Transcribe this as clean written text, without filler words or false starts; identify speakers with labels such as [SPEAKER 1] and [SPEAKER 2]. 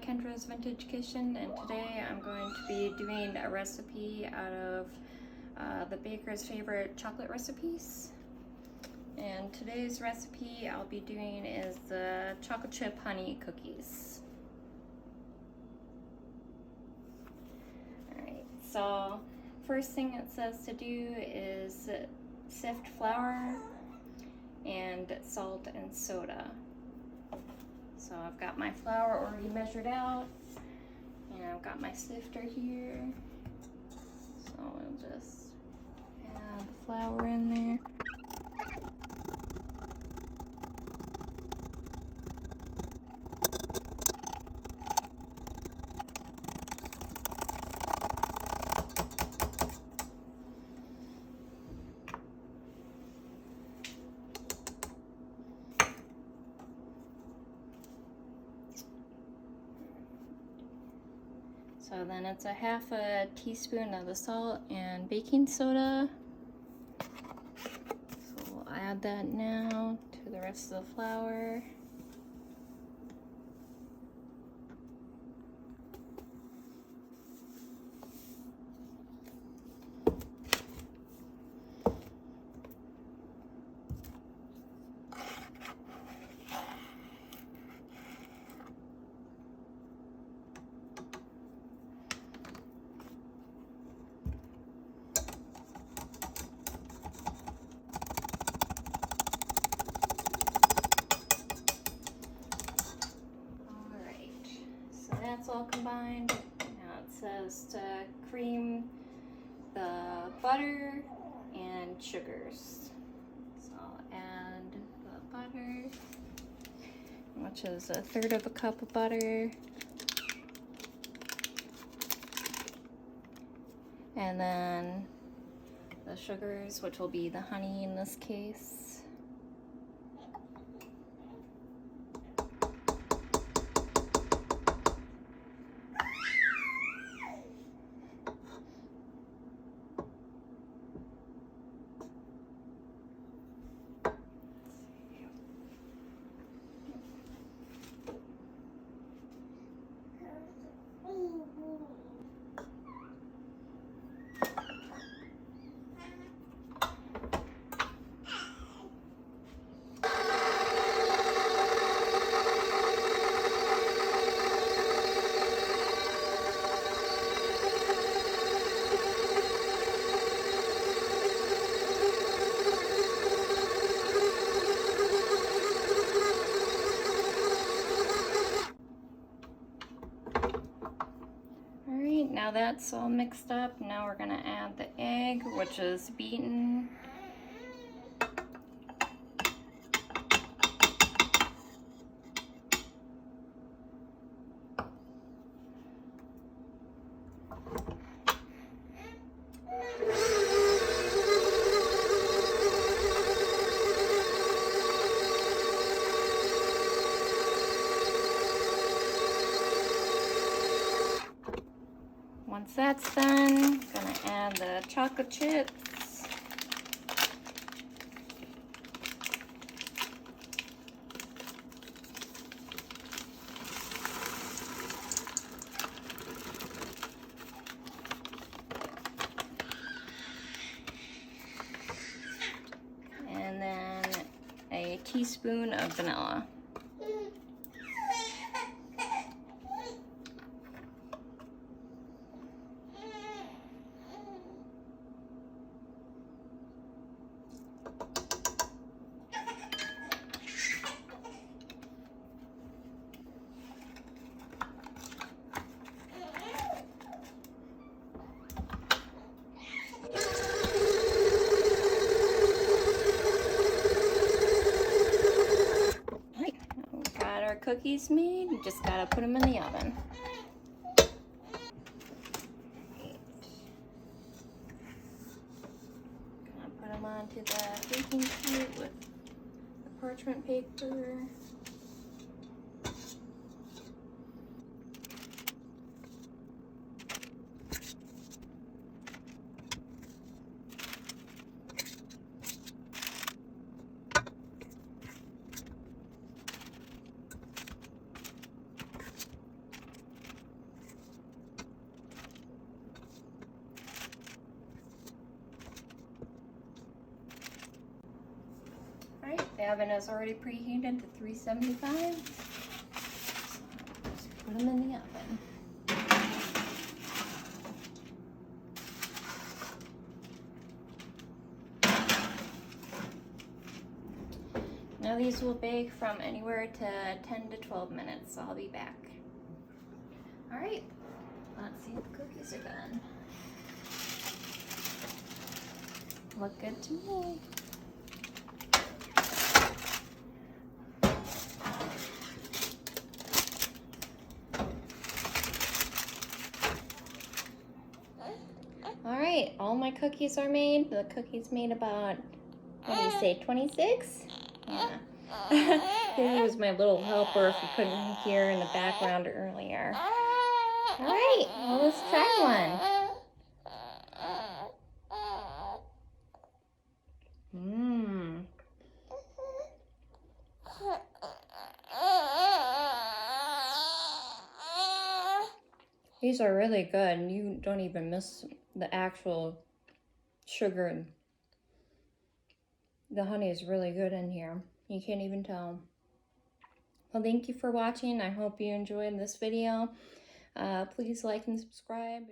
[SPEAKER 1] Kendra's Vintage Kitchen, and today I'm going to be doing a recipe out of the baker's favorite chocolate recipes. And today's recipe I'll be doing is the chocolate chip honey cookies. Alright, so first thing it says to do is sift flour and salt and soda. So I've got my flour already measured out, and I've got my sifter here. So I'll just add the flour in there. So then it's a half a teaspoon of the salt and baking soda. So we'll add that now to the rest of the flour. That's all combined. Now it says to cream the butter and sugars. So I'll add the butter, which is 1/3 of a cup of butter. And then the sugars, which will be the honey in this case. Now that's all mixed up. Now we're gonna add the egg, which is beaten. Once that's done, I'm gonna add the chocolate chips. And then a teaspoon of vanilla. Cookies made, you just gotta put them in the oven. Gonna put them onto the baking sheet with the parchment paper. The oven is already preheated to 375. So just put them in the oven. Now these will bake from anywhere to 10 to 12 minutes, so I'll be back. All right, let's see if the cookies are done. Look good to me. All right, all my cookies are made. The cookies made about, what do you say, 26? Yeah. He was my little helper if you couldn't hear in the background earlier. All right, well, let's try one. Mmm. These are really good, and you don't even miss the actual sugar. The honey is really good in here. You can't even tell. Well, thank you for watching. I hope you enjoyed this video. Please like and subscribe.